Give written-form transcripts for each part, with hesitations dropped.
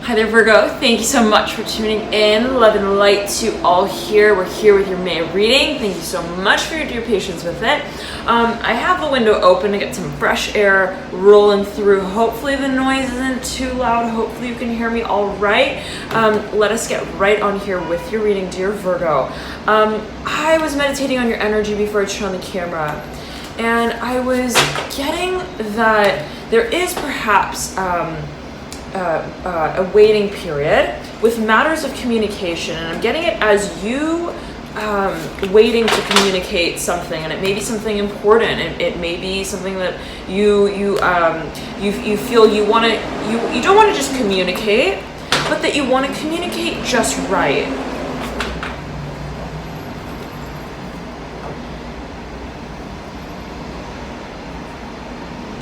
Hi there, Virgo. Thank you so much for tuning in. Love and light to all here. We're here with your May reading. Thank you so much for your patience with it. I have the window open to get some fresh air rolling through. Hopefully the noise isn't too loud. Hopefully you can hear me all right. Let us get right on here with your reading, dear Virgo. I was meditating on your energy before I turned on the camera, and I was getting that there is perhaps a waiting period with matters of communication, and I'm getting it as you waiting to communicate something, and it may be something important. It may be something that you feel you want to you don't want to just communicate, but that you want to communicate just right.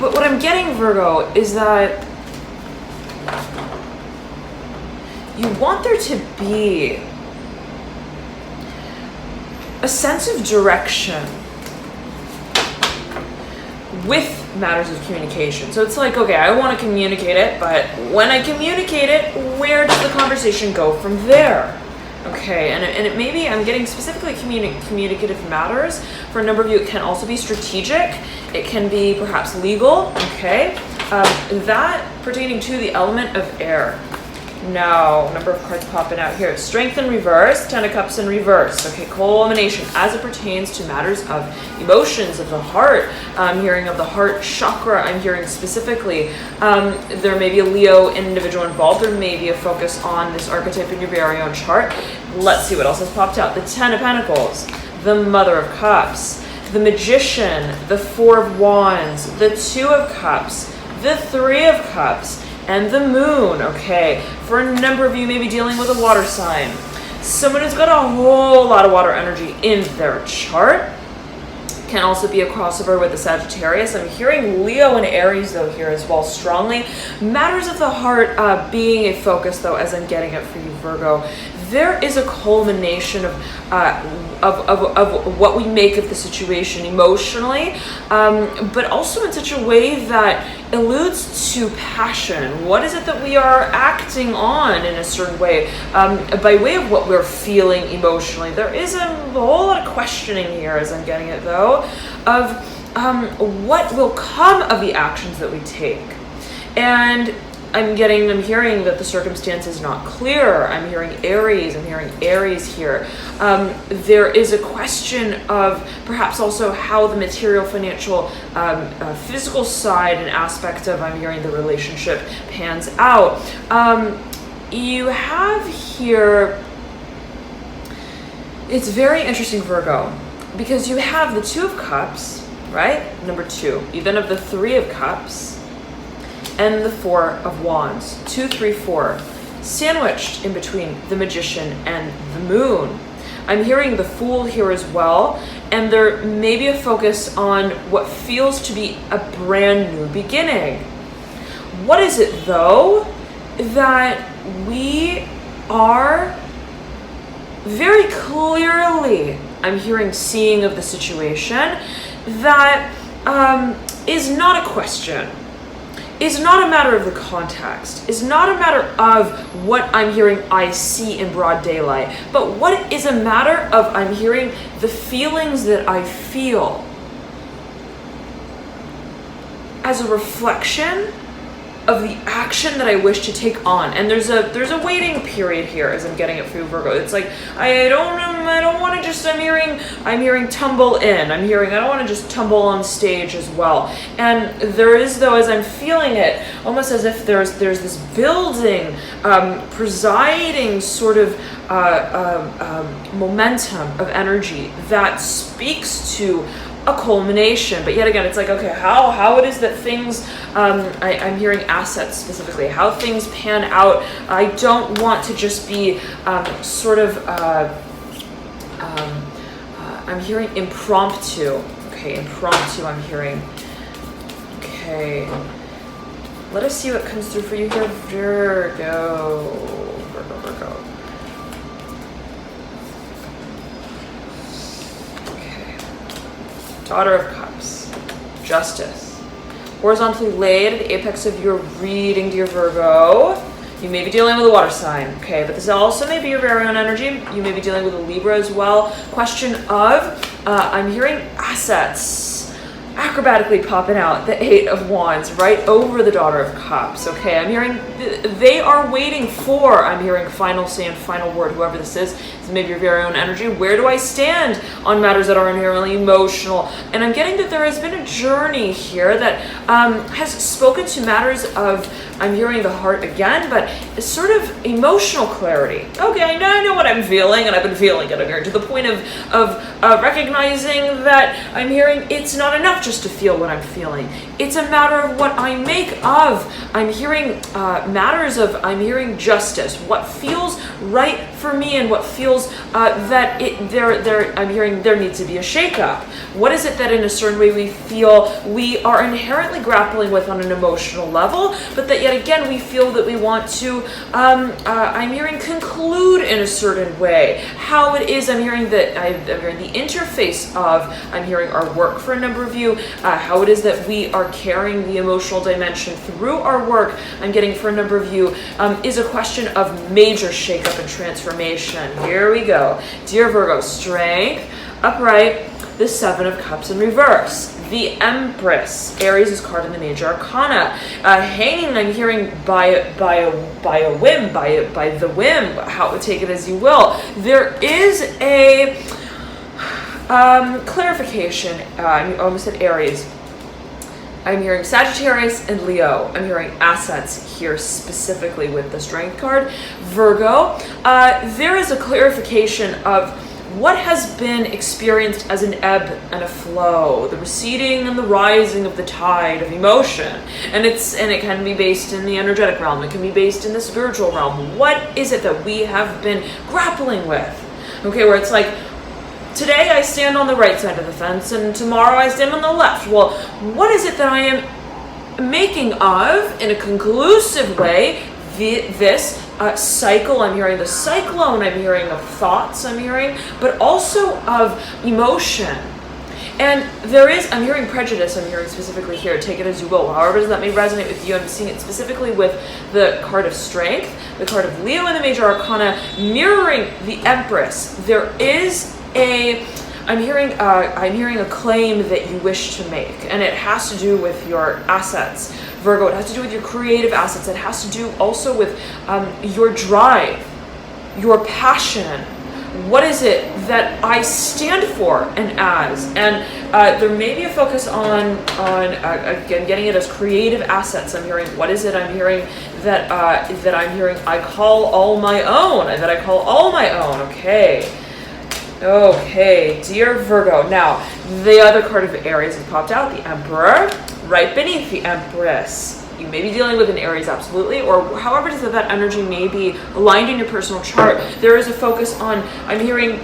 But what I'm getting, Virgo, is that you want there to be a sense of direction with matters of communication. So it's like, okay, I want to communicate it, but when I communicate it, where does the conversation go from there? Okay, and it may be, I'm getting specifically communicative matters. For a number of you, it can also be strategic. It can be perhaps legal, okay? That pertaining to the element of air. Now, number of cards popping out here. Strength in reverse, Ten of Cups in reverse. Okay, culmination as it pertains to matters of emotions, of the heart. I'm hearing of the heart chakra. I'm hearing specifically. There may be a Leo individual involved. There may be a focus on this archetype in your very own chart. Let's see what else has popped out. The Ten of Pentacles, the Mother of Cups, the Magician, the Four of Wands, the Two of Cups, the Three of Cups, and the Moon. Okay, for a number of you may be dealing with a water sign. Someone who's got a whole lot of water energy in their chart. Can also be a crossover with the Sagittarius. I'm hearing Leo and Aries though here as well strongly. Matters of the heart being a focus though, as I'm getting it for you, Virgo. There is a culmination of what we make of the situation emotionally, but also in such a way that alludes to passion. What is it that we are acting on in a certain way, by way of what we're feeling emotionally? There is a whole lot of questioning here, as I'm getting it though, of what will come of the actions that we take. And I'm hearing that the circumstance is not clear. I'm hearing Aries here. There is a question of perhaps also how the material, financial, physical side and aspect of, I'm hearing, the relationship pans out. You have here, it's very interesting, Virgo, because you have the Two of Cups, right? Number 2. You then have the Three of Cups, and the Four of Wands. 2, 3, 4. Sandwiched in between the Magician and the Moon. I'm hearing the Fool here as well, and there may be a focus on what feels to be a brand new beginning. What is it though that we are very clearly, I'm hearing, seeing of the situation that is not a question, is not a matter of the context, is not a matter of what I'm hearing I see in broad daylight, but what is a matter of, I'm hearing, the feelings that I feel as a reflection of the action that I wish to take on. And there's a waiting period here, as I'm getting it for you, Virgo. It's like, I don't want to just, I'm hearing tumble in. I don't want to just tumble on stage as well. And there is though, as I'm feeling it, almost as if there's this building, presiding sort of momentum of energy that speaks to a culmination. But yet again, it's like, okay, how it is that things, I'm hearing assets specifically, how things pan out. I don't want to just be I'm hearing impromptu. Okay, impromptu I'm hearing. Okay, let us see what comes through for you here, Virgo. Daughter of Cups, Justice, horizontally laid at the apex of your reading, dear Virgo. You may be dealing with a water sign, okay? But this also may be your very own energy. You may be dealing with a Libra as well. Question of, I'm hearing assets acrobatically popping out, the Eight of Wands right over the Daughter of Cups. Okay, I'm hearing they are waiting for, I'm hearing final say and final word, whoever this is maybe your very own energy. Where do I stand on matters that are inherently emotional? And I'm getting that there has been a journey here that has spoken to matters of, I'm hearing the heart again, but sort of emotional clarity. Okay, I know what I'm feeling, and I've been feeling it. I'm hearing to the point of recognizing that I'm hearing it's not enough just to feel what I'm feeling. It's a matter of what I make of. I'm hearing matters of, I'm hearing justice, what feels right for me and what feels that I'm hearing there needs to be a shakeup. What is it that in a certain way we feel we are inherently grappling with on an emotional level, but that yet again we feel that we want to, I'm hearing conclude in a certain way. How it is, I'm hearing that, I'm hearing the interface of, I'm hearing our work for a number of you, how it is that we are carrying the emotional dimension through our work, I'm getting for a number of you, is a question of major shakeup and transformation. Here we go. Dear Virgo, strength, upright, the Seven of Cups in reverse. The Empress, Aries' card in the Major Arcana. Hanging, I'm hearing by a whim, by the whim, how take it as you will. There is a clarification. I almost said Aries. I'm hearing Sagittarius and Leo. I'm hearing assets here specifically with the Strength card. Virgo, there is a clarification of what has been experienced as an ebb and a flow, the receding and the rising of the tide of emotion. And it can be based in the energetic realm. It can be based in the spiritual realm. What is it that we have been grappling with? Okay, where it's like, today I stand on the right side of the fence and tomorrow I stand on the left. Well, what is it that I am making of, in a conclusive way, this cycle? I'm hearing the cyclone, I'm hearing of thoughts, I'm hearing, but also of emotion. And there is, I'm hearing prejudice, I'm hearing specifically here, take it as you will. However that may resonate with you, I'm seeing it specifically with the card of Strength, the card of Leo in the Major Arcana, mirroring the Empress. There is I'm hearing a claim that you wish to make, and it has to do with your assets. Virgo, it has to do with your creative assets. It has to do also with your drive, your passion. What is it that I stand for and as? And there may be a focus on again getting it as creative assets. I'm hearing, what is it? I'm hearing that I'm hearing I call all my own. That I call all my own. Okay, dear Virgo. Now, the other card of Aries has popped out, the Emperor, right beneath the Empress. You may be dealing with an Aries, absolutely, or however it is that energy may be aligned in your personal chart. There is a focus on, I'm hearing,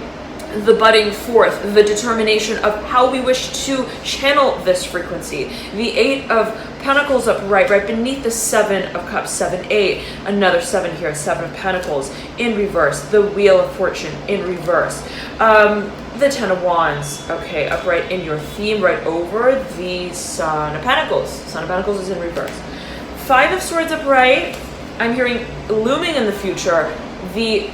the budding forth, the determination of how we wish to channel this frequency. The Eight of Pentacles upright, right beneath the Seven of Cups, 7-8, another 7 here, Seven of Pentacles in reverse, the Wheel of Fortune in reverse, the Ten of Wands, okay, upright in your theme, right over the Son of Pentacles. Son of Pentacles is in reverse. Five of Swords upright, I'm hearing looming in the future, the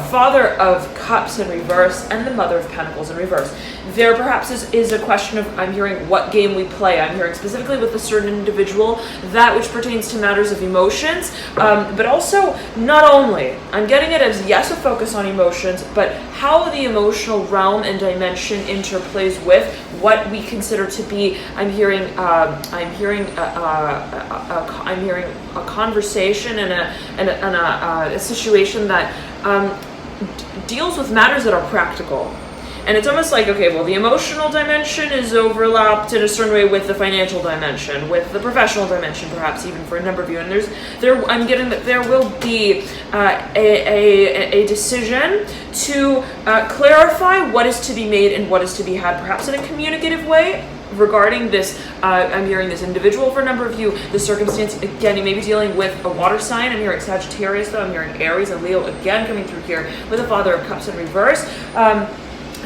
Father of Cups in reverse and the Mother of Pentacles in reverse. There perhaps is a question of, I'm hearing, what game we play. I'm hearing specifically with a certain individual, that which pertains to matters of emotions, but also not only. I'm getting it as, yes, a focus on emotions, but how the emotional realm and dimension interplays with what we consider to be, I'm hearing a conversation and a situation that deals with matters that are practical. And it's almost like, okay, well, the emotional dimension is overlapped in a certain way with the financial dimension, with the professional dimension, perhaps even for a number of you. And I'm getting that there will be a decision to clarify what is to be made and what is to be had, perhaps in a communicative way. Regarding this, I'm hearing this individual for a number of you, the circumstance, again, you may be dealing with a water sign. I'm hearing Sagittarius, though. I'm hearing Aries and Leo again coming through here with the Father of Cups in reverse.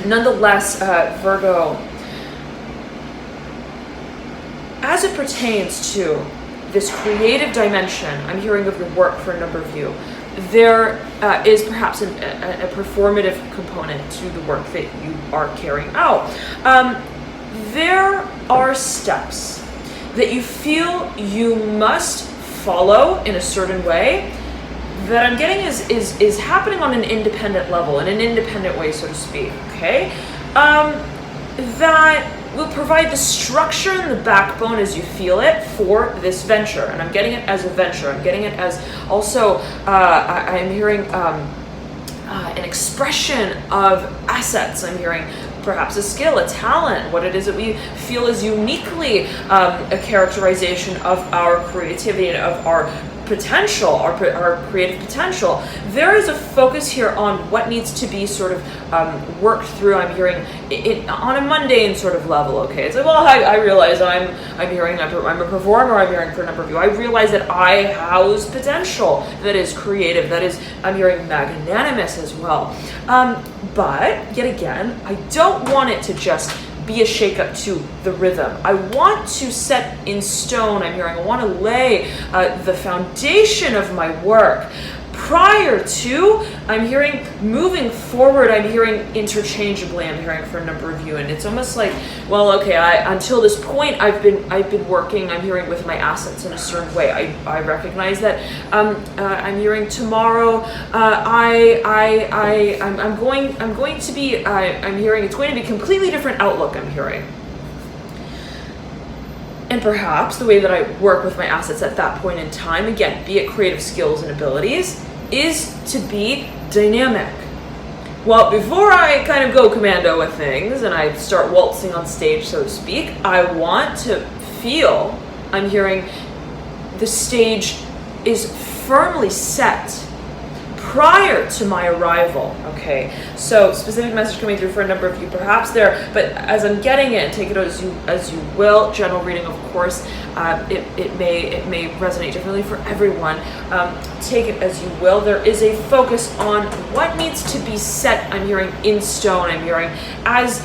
Nonetheless, Virgo, as it pertains to this creative dimension, I'm hearing of your work for a number of you, there is perhaps a performative component to the work that you are carrying out. There are steps that you feel you must follow in a certain way that I'm getting is happening on an independent level, in an independent way, so to speak, okay? That will provide the structure and the backbone as you feel it for this venture. And I'm getting it as a venture. I'm getting it as also, I'm hearing an expression of assets. I'm hearing perhaps a skill, a talent, what it is that we feel is uniquely a characterization of our creativity and of our potential, our creative potential. There is a focus here on what needs to be sort of worked through. I'm hearing it on a mundane sort of level. Okay, it's like, well, I realize I'm a performer. I'm hearing for a number of you. I realize that I house potential that is creative. That is, I'm hearing magnanimous as well. But yet again, I don't want it to just be a shake-up to the rhythm. I want to set in stone, I'm hearing, I want to lay the foundation of my work prior to, I'm hearing, moving forward, I'm hearing interchangeably, I'm hearing for a number of you, and it's almost like, well, okay, until this point, I've been working, I'm hearing, with my assets in a certain way. I recognize that I'm hearing tomorrow, I'm going to be, I'm hearing, it's going to be a completely different outlook, I'm hearing. And perhaps the way that I work with my assets at that point in time, again, be it creative skills and abilities, is to be dynamic. Well, before I kind of go commando with things and I start waltzing on stage, so to speak, I want to feel, I'm hearing, the stage is firmly set prior to my arrival. Okay, so specific message coming through for a number of you, perhaps there, but as I'm getting it, take it as you will. General reading, of course, it may resonate differently for everyone. Take it as you will. There is a focus on what needs to be set, I'm hearing, in stone, I'm hearing, as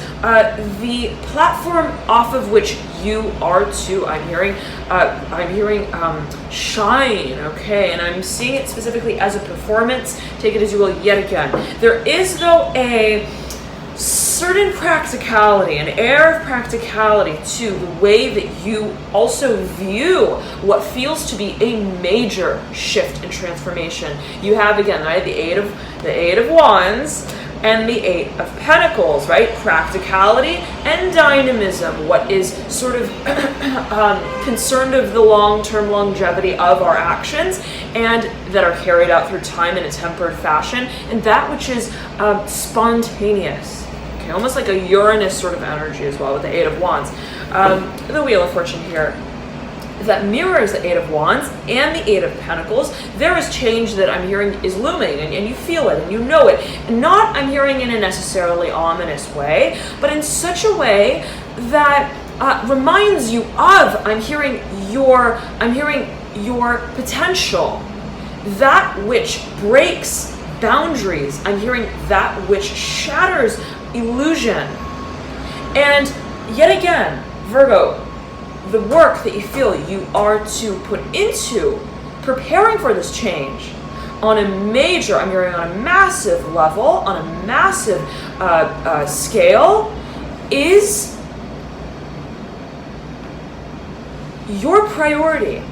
the platform off of which you are to, I'm hearing shine, okay, and I'm seeing it specifically as a performance. Take it as you will. Yet again, there is, though, a certain practicality, an air of practicality to the way that you also view what feels to be a major shift and transformation. You have, again, right, the Eight of Wands and the Eight of Pentacles, right? Practicality and dynamism, what is sort of concerned of the long-term longevity of our actions and that are carried out through time in a tempered fashion, and that which is spontaneous. Okay, almost like a Uranus sort of energy as well with the Eight of Wands. The Wheel of Fortune here, that mirrors the Eight of Wands and the Eight of Pentacles. There is change that I'm hearing is looming, and you feel it and you know it. And not, I'm hearing, in a necessarily ominous way, but in such a way that reminds you of, I'm hearing your potential, that which breaks boundaries. I'm hearing that which shatters illusion. And yet again, Virgo, the work that you feel you are to put into preparing for this change on a major, I'm hearing, on a massive level, on a massive scale, is your priority.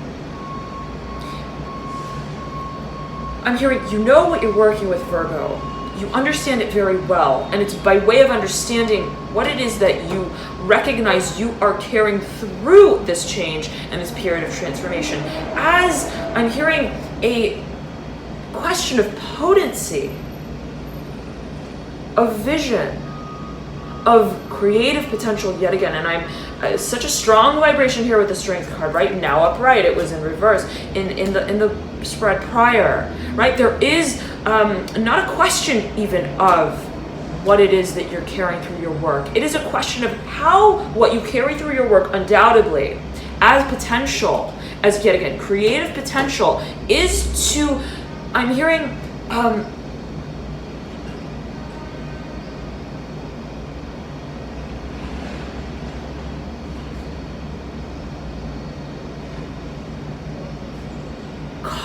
I'm hearing, you know what you're working with, Virgo. You understand it very well, and it's by way of understanding what it is that you recognize you are carrying through this change and this period of transformation. As I'm hearing a question of potency, of vision, of creative potential yet again. And I'm such a strong vibration here with the Strength card, right? Now upright, it was in reverse in the spread prior, right? There is not a question even of what it is that you're carrying through your work. It is a question of how what you carry through your work undoubtedly as potential, as yet again creative potential, is to, I'm hearing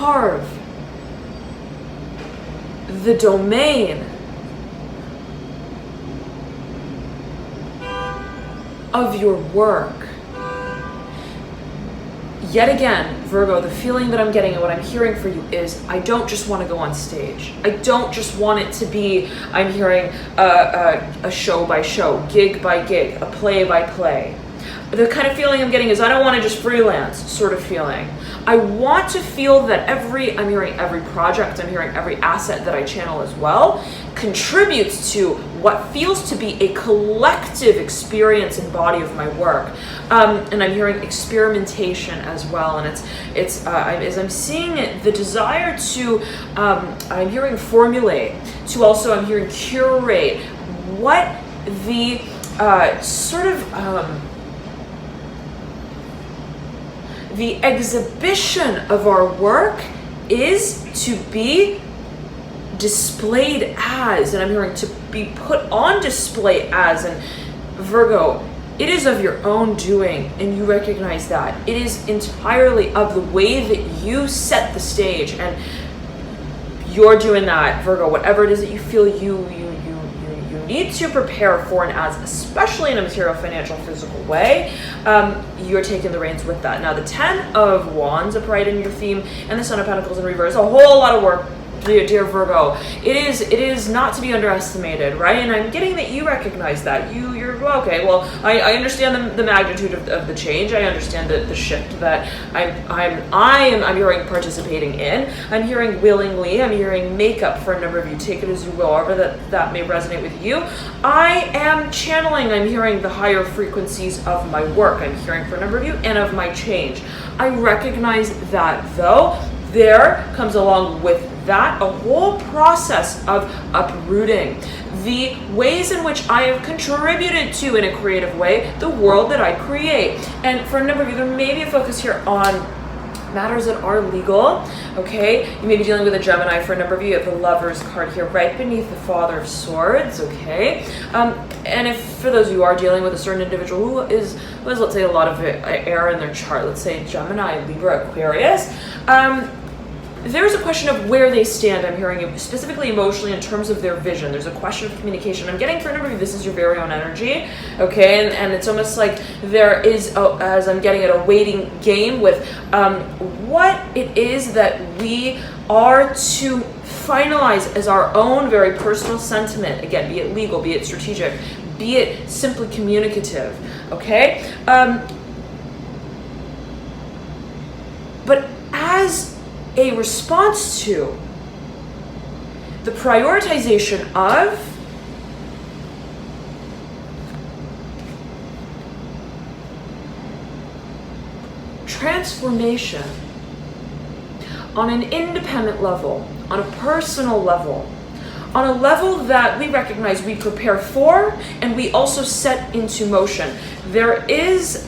carve the domain of your work. Yet again, Virgo, the feeling that I'm getting and what I'm hearing for you is I don't just want to go on stage. I don't just want it to be, I'm hearing a show by show, gig by gig, a play by play. The kind of feeling I'm getting is I don't want to just freelance sort of feeling. I want to feel that I'm hearing every project, I'm hearing every asset that I channel as well, contributes to what feels to be a collective experience and body of my work. And I'm hearing experimentation as well. And it's as I'm seeing it, the desire to, I'm hearing formulate, to also I'm hearing curate what the the exhibition of our work is to be displayed as, and I'm hearing to be put on display as. And Virgo, it is of your own doing, and you recognize that. It is entirely of the way that you set the stage, and you're doing that, Virgo, whatever it is that you feel you need to prepare for and as, especially in a material, financial, physical way, you're taking the reins with that. Now, the 10 of Wands upright in your theme and the Son of Pentacles in reverse, a whole lot of work, dear Virgo. It is not to be underestimated, right? And I'm getting that you recognize that. You're okay. Well, I understand the magnitude of the change. I understand the shift that I'm hearing participating in. I'm hearing willingly. I'm hearing makeup for a number of you. Take it as you will, however that may resonate with you. I am channeling. I'm hearing the higher frequencies of my work. I'm hearing for a number of you and of my change. I recognize that though. There comes along with that a whole process of uprooting the ways in which I have contributed to, in a creative way, the world that I create. And for a number of you, there may be a focus here on matters that are legal, okay? You may be dealing with a Gemini. For a number of you, you have the Lover's card here right beneath the Father of Swords, okay? And if for those of you who are dealing with a certain individual who has, let's say, a lot of air in their chart, let's say Gemini, Libra, Aquarius, there's a question of where they stand. I'm hearing specifically emotionally in terms of their vision. There's a question of communication. I'm getting for a number of you, this is your very own energy, okay? And it's almost like there is, as I'm getting at, a waiting game with what it is that we are to finalize as our own very personal sentiment. Again, be it legal, be it strategic, be it simply communicative, okay? But as a response to the prioritization of transformation on an independent level, on a personal level, on a level that we recognize we prepare for and we also set into motion. There is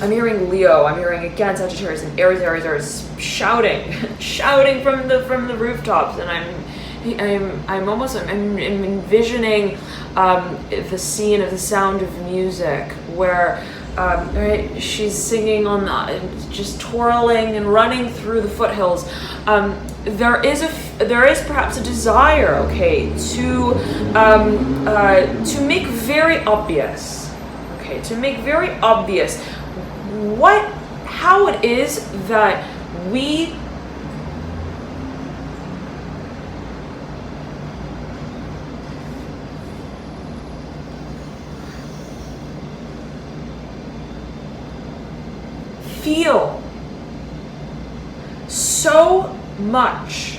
I'm hearing Leo, I'm hearing again Sagittarius and Aries shouting from the rooftops, and I'm envisioning the scene of The Sound of Music where right, she's singing on just twirling and running through the foothills. There is perhaps a desire, okay, to make very obvious, how it is that we feel so much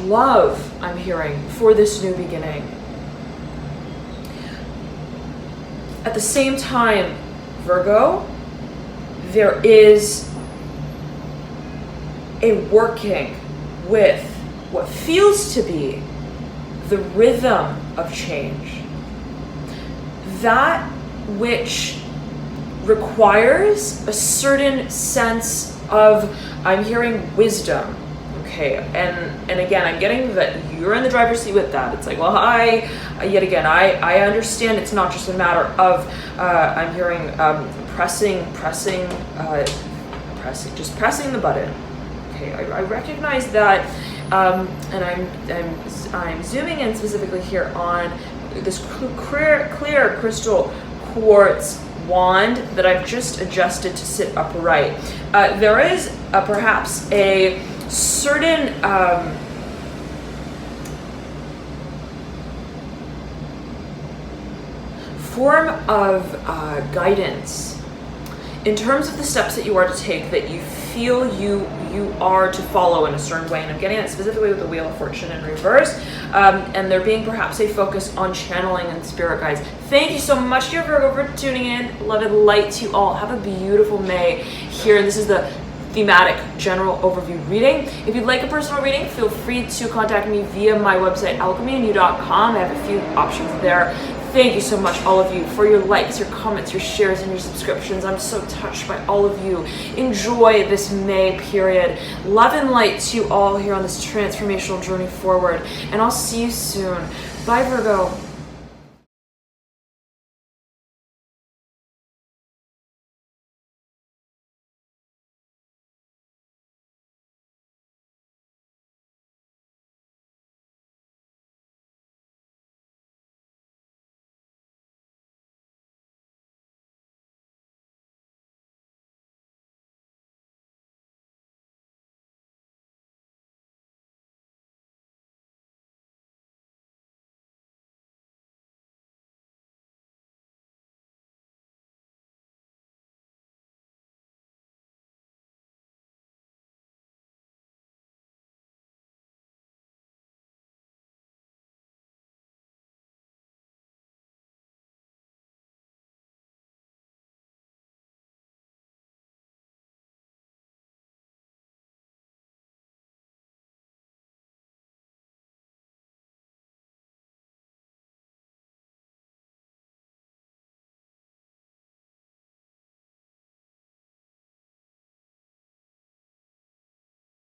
love, I'm hearing, for this new beginning. At the same time, Virgo, there is a working with what feels to be the rhythm of change. That which requires a certain sense of, I'm hearing wisdom, okay, and again, I'm getting that you're in the driver's seat with that. It's like, well, I understand it's not just a matter of, I'm hearing pressing pressing the button. Okay, I recognize that, and I'm zooming in specifically here on this clear crystal quartz wand that I've just adjusted to sit upright. There is perhaps a certain form of guidance in terms of the steps that you are to take, that you feel you are to follow in a certain way. And I'm getting it specifically with the Wheel of Fortune in reverse, and there being perhaps a focus on channeling and spirit guides. Thank you so much, dear Virgo, for tuning in. Love and light to you all. Have a beautiful May here. This is the thematic general overview reading. If you'd like a personal reading, feel free to contact me via my website, alchemyandyou.com. I have a few options there. Thank you so much, all of you, for your likes, your comments, your shares, and your subscriptions. I'm so touched by all of you. Enjoy this May period. Love and light to you all here on this transformational journey forward. And I'll see you soon. Bye, Virgo.